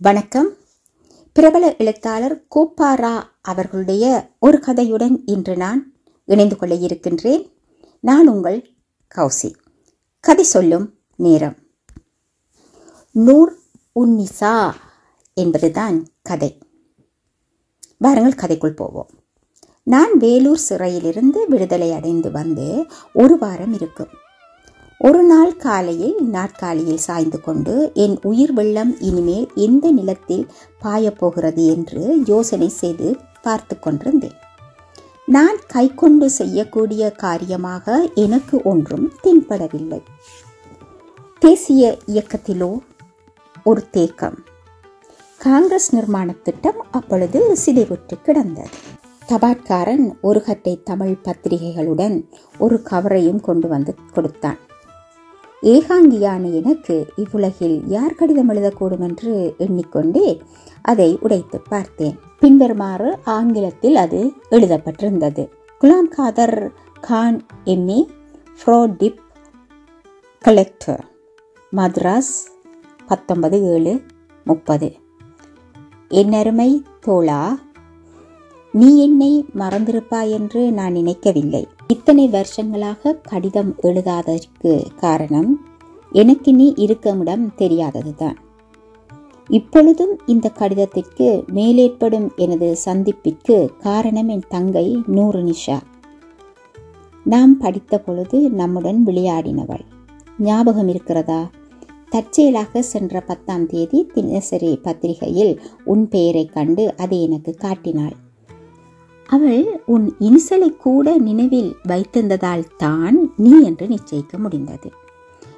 வணக்கம். பிரபல எழுத்தாளர் கோப்பாரா அவர்களுடைய ஒரு கதையுடன் இன்று நான் இணைந்து கொள்ள இருக்கின்றேன். நான் உங்கள் கௌசி. கதை சொல்லும் நேரம். நூர் உன்னிசா என்பதுதான் கதை. வாருங்கள் கதைக்குள் போவோம். நான் வேலூர் சிறையிலிருந்து விடுதலை அடைந்து வந்து ஒரு வாரம் இருக்கும். ஒரு நாள் காலையில் நாற்காலியில் சாய்ந்து கொண்டு என் உயிர் வெள்ளம் இனிமேல் எந்த நிலத்தில் பாயப்போகிறது என்று யோசனை செய்து பார்த்து கொண்டிருந்தேன். நான் கை கொண்டு செய்யக்கூடிய காரியமாக எனக்கு ஒன்றும் தென்படவில்லை. தேசிய இயக்கத்திலோ ஒரு தேக்கம். காங்கிரஸ் நிர்மாண திட்டம் அப்பொழுது சிதைவுற்று கிடந்தது. தபாட்காரன் ஒரு கட்டை தமிழ் பத்திரிகைகளுடன் ஒரு கவரையும் கொண்டு வந்து கொடுத்தான். ஏகாங்கியான எனக்கு இவ்வுலகில் யார் கடிதம் எழுதக்கூடும் என்று எண்ணிக்கொண்டே அதை உடைத்து பார்த்தேன். பின்வருமாறு ஆங்கிலத்தில் அது எழுதப்பட்டிருந்தது. குலாம் காதர் கான் எம்ஏ ஃப்ரோடிப் கலெக்டர், மദ്രാஸ் 19/7/30. என் அருமை தோழா, நீ என்னை மறந்திருப்பாய் என்று நான் நினைக்கவில்லை. இத்தனை வருஷங்களாக கடிதம் எழுதாததற்கு காரணம் எனக்கு நீ இருக்குமிடம் தெரியாததுதான். இப்பொழுதும் இந்த கடிதத்திற்கு மேலேற்படும் எனது சந்திப்பிற்கு காரணம் என் தங்கை நூருநிஷா. நாம் படித்த பொழுது நம்முடன் விளையாடினவள் ஞாபகம் இருக்கிறதா? தற்செயலாக சென்ற 10ஆம் தேதி தினசரி பத்திரிகையில் உன் பெயரை கண்டு அதை எனக்கு காட்டினாள். அவள் உன் இனிசலை கூட நினைவில் வைத்திருந்ததால் தான் நீ என்று நிச்சயிக்க முடிந்தது.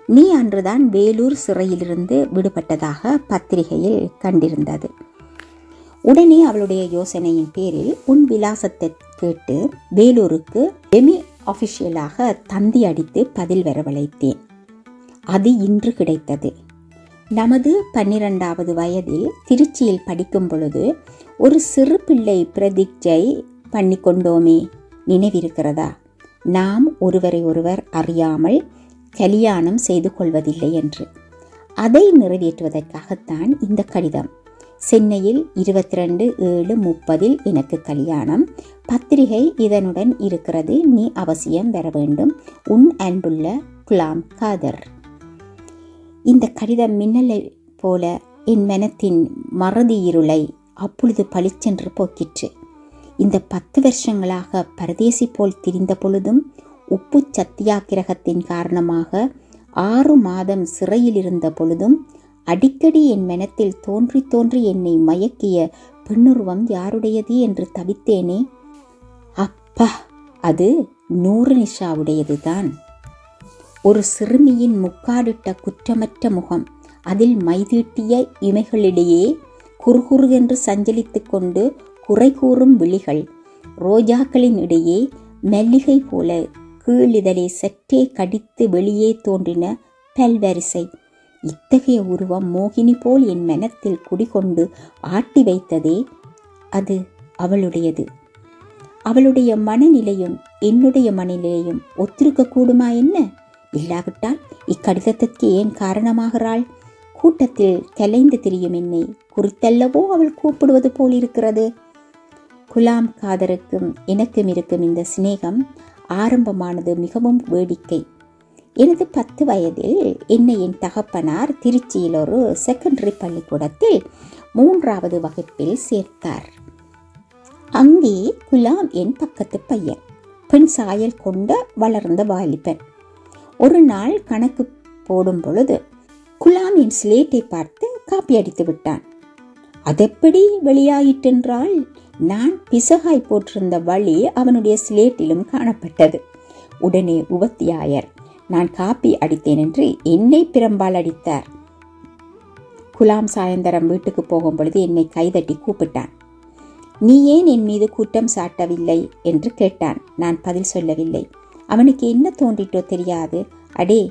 நீ அன்றுதான் வேலூர் சிறையிலிருந்து விடுபட்டதாக பத்திரிகையில் கண்டிருந்தது. உடனே அவளுடைய யோசனையின் பேரில் உன் விலாசத்தை கேட்டு வேலூருக்கு டெமி ஆபிஷியலாக தந்தி அடித்து பதில் வரவழைத்தேன். அது இன்று கிடைத்தது. நமது 12வது வயதில் திருச்சியில் படிக்கும் பொழுது ஒரு சிறு பிள்ளை பிரதிஜை பண்ணி கொண்டோமே, நினைவிருக்கிறதா? நாம் ஒருவரை ஒருவர் அறியாமல் கல்யாணம் செய்து கொள்வதில்லை என்று. அதை நிறைவேற்றுவதற்காகத்தான் இந்த கடிதம். சென்னையில் 22/7/30 எனக்கு கல்யாணம். பத்திரிகை இதனுடன் இருக்கிறது. நீ அவசியம் வர வேண்டும். உன் அன்புள்ள குலாம் காதர். இந்த கடிதம் மின்னலை போல என் மனத்தின் மறதி இருளை அப்பொழுது பளிச்சென்று போக்கிற்று. இந்த 10 வருஷங்களாக பரதேசி போல் திரிந்த பொழுதும், உப்பு சத்தியாகிரகத்தின் காரணமாக 6 மாதம் சிறையில் இருந்த பொழுதும் அடிக்கடி என் மனத்தில் தோன்றி தோன்றி என்னை மயக்கிய பெண்ணுருவம் யாருடையது என்று தவித்தேனே. அப்பா, அது நூருநிஷாவுடையதுதான். ஒரு சிறுமியின் முக்காடிட்ட குற்றமற்ற முகம், அதில் மைதீட்டிய இமைகளிடையே குறுகுறு என்று சஞ்சலித்து கொண்டு குறை கூறும் விழிகள், ரோஜாக்களின் இடையே மல்லிகை போல கீழிதழை சற்றே கடித்து வெளியே தோன்றின பல்வரிசை. இத்தகைய உருவம் மோகினி போல் என் மனத்தில் குடிகொண்டு ஆட்டி வைத்ததே, அது அவளுடையது. அவளுடைய மனநிலையும் என்னுடைய மனநிலையும் ஒத்திருக்க கூடுமா என்ன? இல்லாவிட்டால் இக்கடிதத்திற்கு ஏன் காரணமாகிறாள்? கூட்டத்தில் கலைந்து திரியும் என்னை குறித்தல்லவோ அவள் கூப்பிடுவது போல் இருக்கிறது. குலாம் காதருக்கும் எனக்கும் இருக்கும் இந்த சிநேகம் ஆரம்பமானது மிகவும் வேடிக்கை. எனது 10 வயதில் என்னை என் தகப்பனார் திருச்சியில் ஒரு செகண்டரி பள்ளிக்கூடத்தில் 3வது வகுப்பில் சேர்த்தார். அங்கே குலாம் என் பக்கத்து பையன், பெண் சாயல் கொண்ட வளர்ந்த வாலிபன். ஒரு நாள் கணக்கு போடும் பொழுது குலாம் என் ஸ்லேட்டை பார்த்து காப்பி அடித்து விட்டான். அதெப்படி வெளியாயிற்றென்றால், நான் பிசகாய் போட்டிருந்த வழி அவனுடைய ஸ்லேட்டிலும் காணப்பட்டது. உடனே உபத்தியாயர் நான் காப்பி அடித்தேன் என்று என்னை பிரம்பால் அடித்தார். குலாம் சாயந்தரம் வீட்டுக்கு போகும் பொழுது என்னை கைதட்டி கூப்பிட்டான். நீ ஏன் என் மீது குற்றம் சாட்டவில்லை என்று கேட்டான். நான் பதில் சொல்லவில்லை. அவனுக்கு என்ன தோன்றிட்டோ தெரியாது. அடே,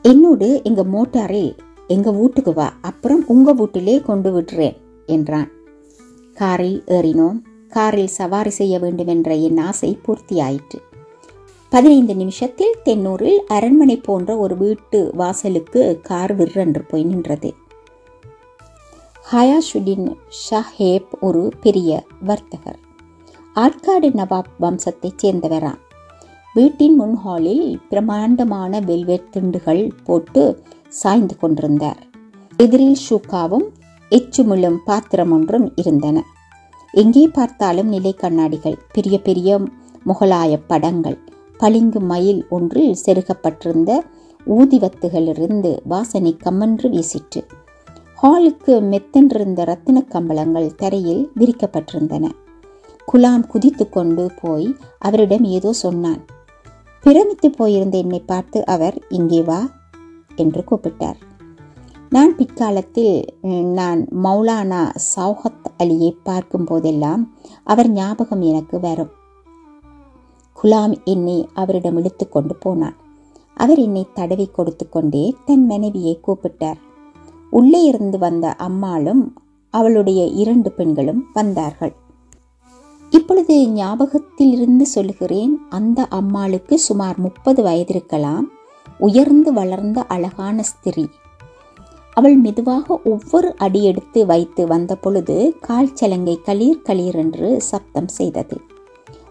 என்னோடு எங்க மோட்டாரில் எங்க வீட்டுக்கு வா, அப்புறம் உங்க வீட்டிலே கொண்டு விடுறேன் என்றான். காரில் ஏறினோம். காரில் சவாரி செய்ய வேண்டும் என்ற என் ஆசை பூர்த்தியாயிற்று. 15 நிமிஷத்தில் தென்னூரில் அரண்மனை போன்ற ஒரு வீட்டு வாசலுக்கு கார் விற்றென்று போய் நின்றது. ஹயாஷுடின் ஷாஹேப் ஒரு பெரிய வர்த்தகர். ஆற்காடு நவாப் வம்சத்தைச் சேர்ந்தவராம். வீட்டின் முன் ஹாலில் பிரமாண்டமான வெல்வெட் திண்டுகள் போட்டு சாய்ந்து கொண்டிருந்தார். எதிரில் ஷூக்காவும் எச்சுமுள்ளும் பாத்திரம் ஒன்றும் இருந்தன. எங்கே பார்த்தாலும் நிலை கண்ணாடிகள், பெரிய பெரிய முகலாய படங்கள், பளிங்கு மயில் ஒன்றில் செருகப்பட்டிருந்த ஊதிவத்துகளிலிருந்து வாசனை கம்மன்று வீசிற்று. ஹாலுக்கு மெத்தென்றிருந்த இரத்தின கம்பளங்கள் தரையில் விரிக்கப்பட்டிருந்தன. குலாம் குதித்து கொண்டு போய் அவரிடம் ஏதோ சொன்னான். பிரமித்து போயிருந்த என்னை பார்த்து அவர், இங்கே வா என்று கூப்பிட்டார். நான் பிற்காலத்தில் மௌலானா சௌஹத் அலியை பார்க்கும் போதெல்லாம் அவர் ஞாபகம் எனக்கு வரும். குலாம் என்னை அவரிடம் இழுத்து கொண்டு போனான். அவர் என்னை தடவி கொடுத்து கொண்டே தன் மனைவியை கூப்பிட்டார். உள்ளே இருந்து வந்த அம்மாளும் அவளுடைய 2 பெண்களும் வந்தார்கள். இப்பொழுது ஞாபகத்தில் இருந்து சொல்லுகிறேன். அந்த அம்மாளுக்கு சுமார் 30 வயதிருக்கலாம். உயர்ந்து வளர்ந்த அழகான ஸ்திரீ. அவள் மெதுவாக ஒவ்வொரு அடி எடுத்து வைத்து வந்த பொழுது கால் சலங்கை களீர் களீர் என்று சப்தம் செய்தது.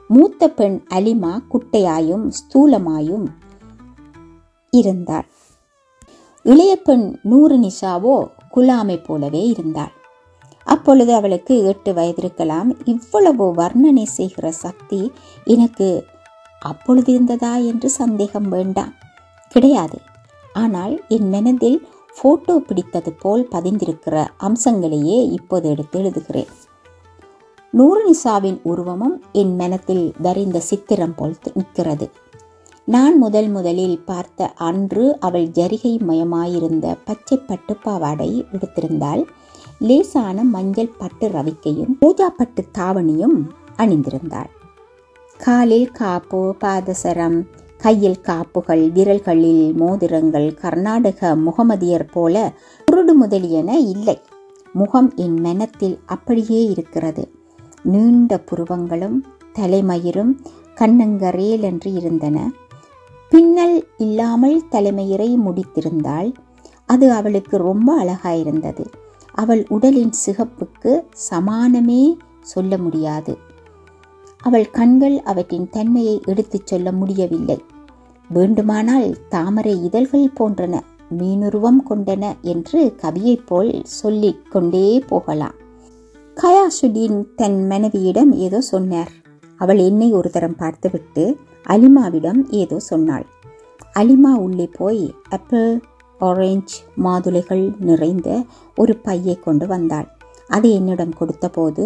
மூத்த பெண் அலிமா குட்டையாயும் ஸ்தூலமாயும் இருந்தாள். இளைய பெண் நூறுநிசாவோ குலாமை போலவே இருந்தாள். அப்பொழுது அவளுக்கு 8 வயதிருக்கலாம். இவ்வளவு வர்ணனை செய்கிற சக்தி எனக்கு அப்பொழுது இருந்ததா என்று சந்தேகம் வேண்டாம், கிடையாது. ஆனால் என் மனதில் போட்டோ பிடித்தது போல் பதிந்திருக்கிற அம்சங்களையே இப்போது எடுத்து எழுதுகிறேன். நூறுநிசாவின் உருவமும் என் மனத்தில் வரைந்த சித்திரம் போல் நிற்கிறது. நான் முதலில் பார்த்த அன்று அவள் ஜரிகை மயமாயிருந்த பச்சை பட்டு பாவாடை எடுத்திருந்தாள். லேசான மஞ்சள் பட்டு ரவிக்கையும் ரோஜா பட்டு தாவணியும் அணிந்திருந்தாள். காலில் காப்பு, பாதசரம், கையில் காப்புகள், விரல்களில் மோதிரங்கள். கர்நாடக முகமதியர் போல குருடு முதலியன இல்லை. முகம் என் மனத்தில் அப்படியே இருக்கிறது. நீண்ட புருவங்களும் தலைமயிரும் கண்ணங்கரேல் என்று இருந்தன. பின்னல் இல்லாமல் தலைமயிரை முடித்திருந்தாள். அது அவளுக்கு ரொம்ப அழகாயிருந்தது. அவள் உடலின் சிகப்புக்கு சமானமே சொல்ல முடியாது. அவள் கண்கள் அவற்றின் தன்மையை எடுத்துச் சொல்ல முடியவில்லை. வேண்டுமானால் தாமரை இதழ்கள் போன்றன, மீனுருவம் கொண்டன என்று கவியைப் போல் சொல்லிக் கொண்டே போகலாம். கயாசுதீன் தன் மனைவியிடம் ஏதோ சொன்னார். அவள் என்னை ஒரு தரம் பார்த்துவிட்டு அலிமாவிடம் ஏதோ சொன்னாள். அலிமா உள்ளே போய் ஆப்பிள், ஆரஞ்சு, மாதுளைகள் நிறைந்த ஒரு பையை கொண்டு வந்தாள். அதை என்னிடம் கொடுத்த போது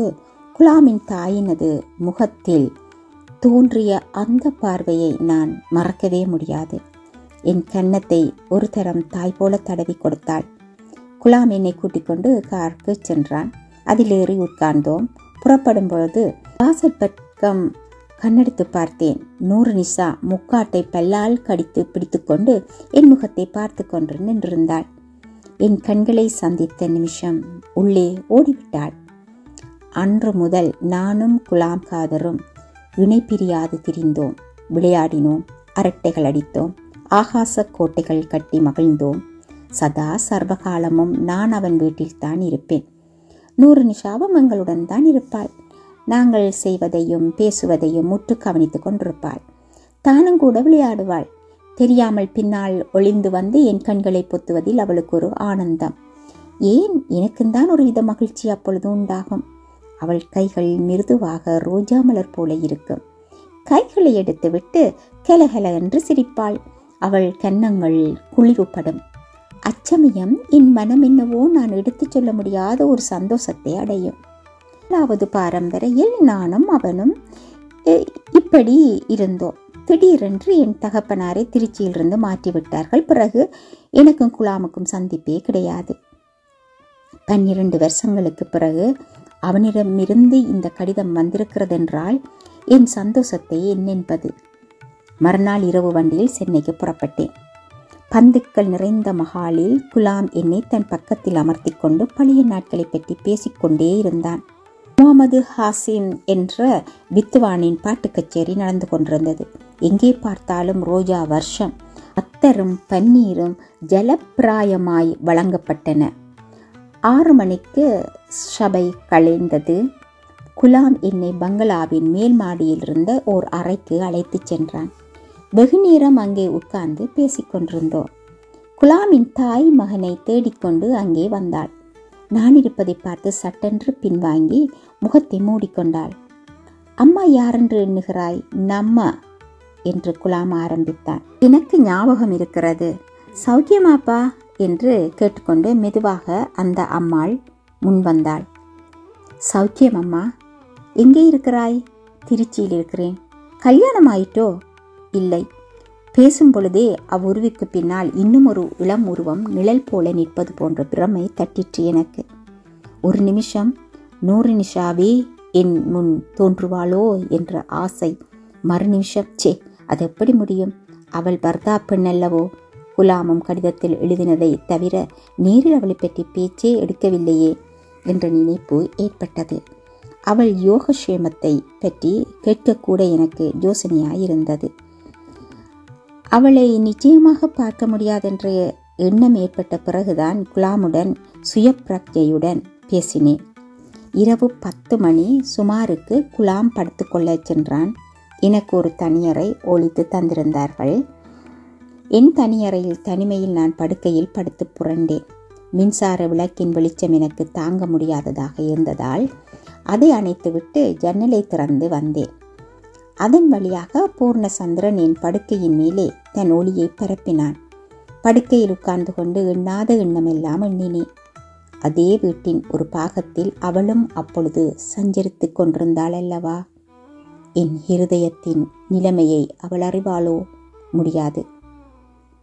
குலாமின் தாயினது முகத்தில் தோன்றிய அந்த பார்வையை நான் மறக்கவே முடியாது. என் கன்னத்தை ஒரு தரம் தாய் போல தடவி கொடுத்தாள். குலாம் என்னை கூட்டிக் கொண்டு காருக்கு சென்றான். அதில் ஏறி உட்கார்ந்தோம். புறப்படும் பொழுது வாசல் பக்கம் கண்ணெடுத்து பார்த்தேன். நூறுநிசா முக்காட்டை பல்லால் கடித்து பிடித்துக்கொண்டு என் முகத்தை பார்த்து கொண்டு நின்றிருந்தாள். என் கண்களை சந்தித்த நிமிஷம் உள்ளே ஓடிவிட்டாள். அன்று முதல் நானும் குலாம் காதரும் இணை பிரியாது திரிந்தோம், விளையாடினோம், அரட்டைகள் அடித்தோம், ஆகாச கோட்டைகள் கட்டி மகிழ்ந்தோம். சதா சர்வகாலமும் நான் அவன் வீட்டில்தான் இருப்பேன். நூறுநிசாவும் எங்களுடன் தான் இருப்பாள். நாங்கள் செய்வதையும் பேசுவதையும் முற்று கவனித்துக் கொண்டிருப்பாள். தானும் கூட விளையாடுவாள். தெரியாமல் பின்னால் ஒளிந்து வந்து என் கண்களை பொத்துவதில் அவளுக்கு ஒரு ஆனந்தம். ஏன், எனக்குந்தான் ஒரு வித மகிழ்ச்சி அப்பொழுது உண்டாகும். அவள் கைகள் மிருதுவாக ரோஜா மலர் போல இருக்கும். கைகளை எடுத்துவிட்டு கெலகெல என்று சிரிப்பாள். அவள் கன்னங்கள் குளிவுபடும். அச்சமயம் என் மனம் என்னவோ நான் எடுத்துச் சொல்ல முடியாத ஒரு சந்தோஷத்தை அடையும். 4வது பாரம் வரையில் நானும் அவனும் இப்படி இருந்தோம். திடீரென்று என் தகப்பனாரை திருச்சியிலிருந்து மாற்றிவிட்டார்கள். பிறகு எனக்கும் குலாமுக்கும் சந்திப்பே கிடையாது. 12 வருஷங்களுக்கு பிறகு அவனிடமிருந்து இந்த கடிதம் வந்திருக்கிறதென்றால் என் சந்தோஷத்தை என்னென்பது. மறுநாள் இரவு வண்டியில் சென்னைக்கு புறப்பட்டேன். பந்துக்கள் நிறைந்த மஹாலில் குலாம் என்னை தன் பக்கத்தில் அமர்த்தி கொண்டு பழைய நாட்களை பற்றி பேசிக்கொண்டே இருந்தான். முகமது ஹாசிம் என்ற வித்துவானின் பாட்டு கச்சேரி நடந்து கொண்டிருந்தது. எங்கே பார்த்தாலும் ரோஜா வருஷம், அத்தரும் பன்னீரும் ஜலப்பிராயமாய் வழங்கப்பட்டன. 6 மணிக்கு சபை கலைந்தது. குலாம் என்னை பங்களாவின் மேல் மாடியில் இருந்த ஓர் அறைக்கு அழைத்துச் சென்றான். வெகு நேரம் அங்கே உட்கார்ந்து பேசிக்கொண்டிருந்தோம். குலாமின் தாய் மகனை தேடிக்கொண்டு அங்கே வந்தாள். நான் இருப்பதை பார்த்து சட்டென்று பின்வாங்கி முகத்தை மூடிக்கொண்டாள். அம்மா யாரென்று எண்ணுகிறாய்? நம்மா என்று குலாம் ஆரம்பித்தான். எனக்கு ஞாபகம் இருக்கிறது. சௌக்கியமாப்பா என்று கேட்டுக்கொண்டு மெதுவாக அந்த அம்மாள் முன்வந்தாள். சௌக்கியம் அம்மா. எங்கே இருக்கிறாய்? திருச்சியில் இருக்கிறேன். கல்யாணம் ஆயிட்டோ? இல்லை. பேசும் பொழுதே அவ்வுருவிற்கு பின்னால் இன்னும் ஒரு இளம் உருவம் நிழல் போல நிற்பது போன்ற பிரமை தட்டிற்று எனக்கு. ஒரு நிமிஷம் நூறுநிஷாவே என் முன் தோன்றுவாளோ என்ற ஆசை. மறு நிமிஷம் சே, அது எப்படி முடியும்? அவள் பர்தா பெண் அல்லவோ? குலாமும் கடிதத்தில் எழுதினதை தவிர நேரில் அவளை பற்றி பேச்சே எடுக்கவில்லையே என்ற நினைப்பு ஏற்பட்டது. அவள் யோகக்ஷேமத்தை பற்றி கேட்கக்கூட எனக்கு யோசனையாயிருந்தது. அவளை நிச்சயமாக பார்க்க முடியாதென்ற எண்ணம் ஏற்பட்ட பிறகுதான் குலாமுடன் சுயப்பிரஜையுடன் பேசினேன். இரவு 10 மணி சுமாருக்கு குலாம் படுத்துக்கொள்ள சென்றான். எனக்கு ஒரு தனியறை ஒழித்து தந்திருந்தார்கள். என் தனியறையில் தனிமையில் நான் படுக்கையில் படுத்து புரண்டேன். மின்சார விளக்கின் வெளிச்சம் எனக்கு தாங்க முடியாததாக இருந்ததால் அதை அணைத்துவிட்டு ஜன்னலை திறந்து வந்தேன். அதன் வழியாக பூர்ணசந்திரன் என் படுக்கையின் மேலே தன் ஒளியை பரப்பினான். படுக்கையில் உட்கார்ந்து கொண்டு எண்ணாத எண்ணமெல்லாம் எண்ணினேன். அதே வீட்டின் ஒரு பாகத்தில் அவளும் அப்பொழுது சஞ்சரித்து கொண்டிருந்தாள் அல்லவா? என் இருதயத்தின் நிலைமையை அவள் அறிவாளோ? முடியாது.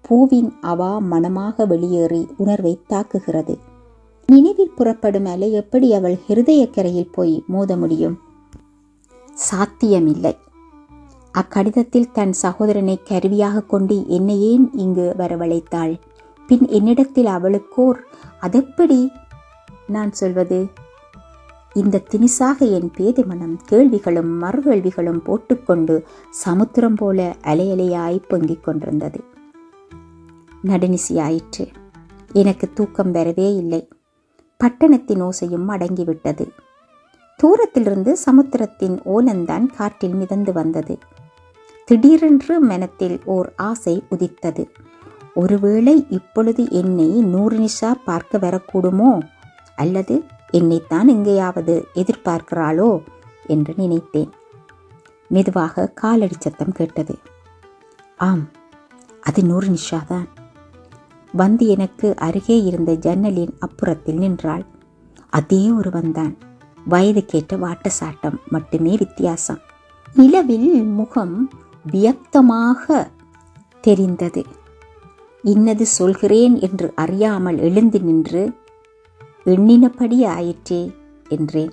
பூவின் அவா மனமாக வெளியேறி உணர்வை தாக்குகிறது. நினைவில் புறப்படும் அலை எப்படி அவள் ஹிருதயக்கரையில் போய் மோத முடியும்? சாத்தியமில்லை. அக்கடிதத்தில் தன் சகோதரனை கருவியாக கொண்டு என்னை ஏன் இங்கு வரவழைத்தாள்? பின் என்னிடத்தில் அவளுக்கோர் அதெப்படி நான் சொல்வது? இந்த திணிசாக என் பேதை மனம் கேள்விகளும் மறுகேள்விகளும் போட்டுக்கொண்டு சமுத்திரம் போல அலையலையாய் பொங்கிக் கொண்டிருந்தது. நடுநிசியாயிற்று. எனக்கு தூக்கம் வரவே இல்லை. பட்டணத்தின் ஓசையும் அடங்கிவிட்டது. தூரத்திலிருந்து சமுத்திரத்தின் ஓலந்தான் காற்றில் மிதந்து வந்தது. திடீரென்று மனத்தில் ஓர் ஆசை உதித்தது. ஒருவேளை இப்பொழுது என்னை நூறுநிஷா பார்க்க வரக்கூடுமோ, அல்லது என்னைத்தான் எங்கேயாவது எதிர்பார்க்கிறாளோ என்று நினைத்தேன். மெதுவாக காலடி சத்தம் கேட்டது. ஆம், அது நூறுநிஷாதான். வந்து எனக்கு அருகே இருந்த ஜன்னலின் அப்புறத்தில் நின்றாள். அதே ஒருவன்தான். வயதுக்கேற்ற வாட்டசாட்டம் மட்டுமே வித்தியாசம். நிலவில் முகம் வியக்தமாக தெரிந்தது. இன்னது சொல்கிறேன் என்று அறியாமல் எழுந்து நின்று எண்ணினபடி ஆயிற்றே என்றேன்.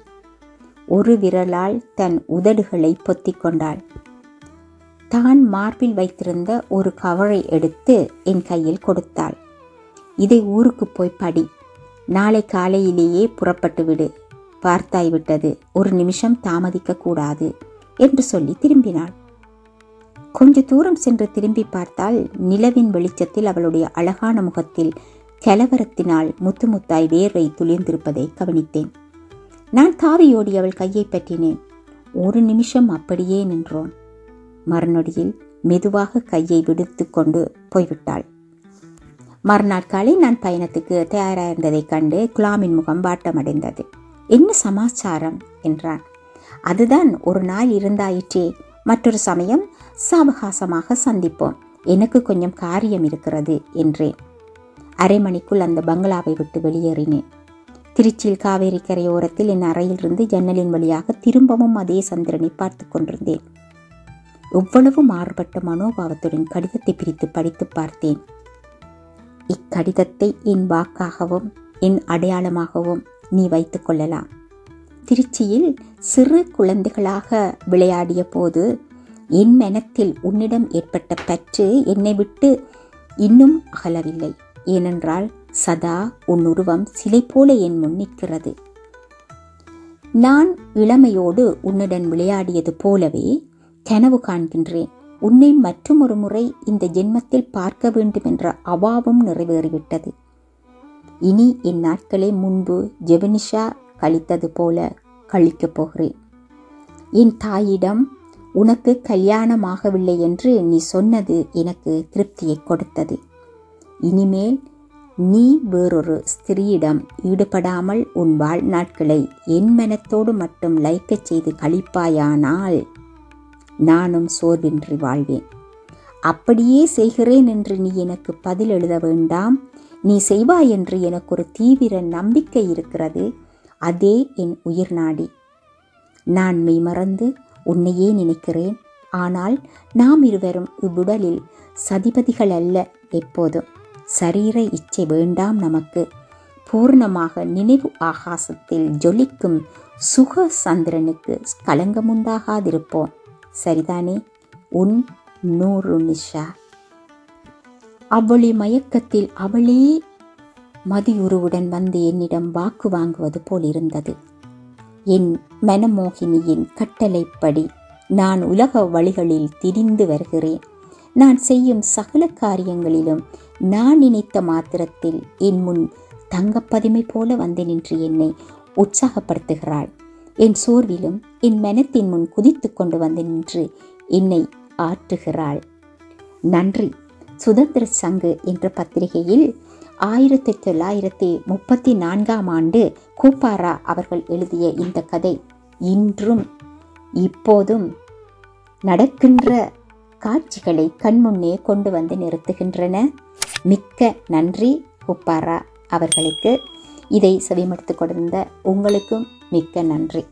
ஒரு விரலால் தன் உதடுகளை பொத்திக் கொண்டாள். தான் மார்பில் வைத்திருந்த ஒரு கவரை எடுத்து என் கையில் கொடுத்தாள். இதை ஊருக்கு போய் படி. நாளை காலையிலேயே புறப்பட்டு விடு. பார்த்தாய் விட்டது. ஒரு நிமிஷம் தாமதிக்க கூடாது என்று சொல்லி திரும்பினாள். கொஞ்ச தூரம் சென்று திரும்பி பார்த்தால் நிலவின் வெளிச்சத்தில் அவளுடைய அழகான முகத்தில் கலவரத்தினால் முத்து முத்தாய் வேர்வை துளிர்ந்திருப்பதை கவனித்தேன். நான் தாவியோடி அவள் கையை பற்றினேன். ஒரு நிமிஷம் அப்படியே நின்றோம். மறுநொடியில் மெதுவாக கையை விடுத்து கொண்டு போய்விட்டாள். மறுநாள் காலை நான் பயணத்துக்கு தயாராயிருந்ததைக் கண்டு குலாமின் முகம் வாட்டமடைந்தது. என்ன சமாச்சாரம் என்றான். அதுதான், ஒரு நாள் இருந்தாயிற்றே, மற்றொரு சமயம் சாவகாசமாக சந்திப்போம். எனக்கு கொஞ்சம் காரியம் இருக்கிறது என்றேன். அரை மணிக்குள் அந்த பங்களாவை விட்டு வெளியேறினேன். திருச்சியில் காவேரி கரையோரத்தில் என் அறையிலிருந்து ஜன்னலின் வழியாக திரும்பவும் அதே சந்திரனை பார்த்து கொண்டிருந்தேன். எவ்வளவு மாறுபட்ட மனோபாவத்துடன் கடிதத்தை பிரித்து படித்து பார்த்தேன். இக்கடிதத்தை என் வாக்காகவும் என் அடையாளமாகவும் நீ வைத்துக் கொள்ளலாம். திருச்சியில் சிறு குழந்தைகளாக விளையாடிய போது என் மனத்தில் உன்னிடம் ஏற்பட்ட பற்று என்னை விட்டு இன்னும் அகலவில்லை. ஏனென்றால் சதா உன் உருவம் சிலை போல என் முன் நிற்கிறது. நான் இளமையோடு உன்னுடன் விளையாடியது போலவே கனவு காண்கின்றேன். உன்னை மற்றொரு முறை இந்த ஜென்மத்தில் பார்க்க வேண்டும் என்ற அவாவும் நிறைவேறிவிட்டது. இனி என் நாட்களை முன்பு ஜெபனிஷா கழித்தது போல கழிக்கப் போகிறேன். என் தாயிடம் உனக்கு கல்யாணமாகவில்லை என்று நீ சொன்னது எனக்கு திருப்தியை கொடுத்தது. இனிமேல் நீ வேறொரு ஸ்திரீயிடம் ஈடுபடாமல் உன் வாழ்நாட்களை என் மனத்தோடு மட்டும் லயிக்கச் செய்து கழிப்பாயானால் நானும் சோர்வின்றி வாழ்வேன். அப்படியே செய்கிறேன் என்று நீ எனக்கு பதில் எழுத வேண்டாம். நீ செய்வாய் என்று எனக்கு ஒரு தீவிர நம்பிக்கை இருக்கிறது. அதே என் உயிர் நாடி. நான் மெய்மறந்து உன்னையே நினைக்கிறேன். ஆனால் நாம் இருவரும் இவ்வுடலில் சதிபதிகள் அல்ல. எப்போதும் சரீர இச்சை வேண்டாம் நமக்கு. பூர்ணமாக நினைவு ஆகாசத்தில் ஜொலிக்கும் சுக சந்திரனுக்கு களங்கமுண்டாகாதிருப்போம். சரிதானே? உன் நூறு நிஷா. அவளி மயக்கத்தில் அவளே மதியுருவுடன் வந்து என்னிடம் வாக்கு வாங்குவது போல் இருந்தது. என் மனமோகினியின் கட்டளைப்படி நான் உலக வழிகளில் திரிந்து வருகிறேன். நான் செய்யும் சகல காரியங்களிலும் நான் நினைத்த மாத்திரத்தில் என் முன் தங்கப்பதுமை போல வந்து நின்று என்னை உற்சாகப்படுத்துகிறாள். என் சோர்விலும் என் மனத்தின் முன் குதித்து கொண்டு வந்து நின்று என்னை ஆற்றுகிறாள். நன்றி. சுதந்திர சங்கு என்ற பத்திரிகையில் 1934 ஆண்டு கூப்பாரா அவர்கள் எழுதிய இந்த கதை இன்றும் இப்போதும் நடக்கின்ற காட்சிகளை கண்முன்னே கொண்டு வந்து நிறுத்துகின்றன. மிக்க நன்றி கூப்பாரா அவர்களுக்கு. இதை செவிமடுத்து கொடுத்த உங்களுக்கும் மிக்க நன்றி.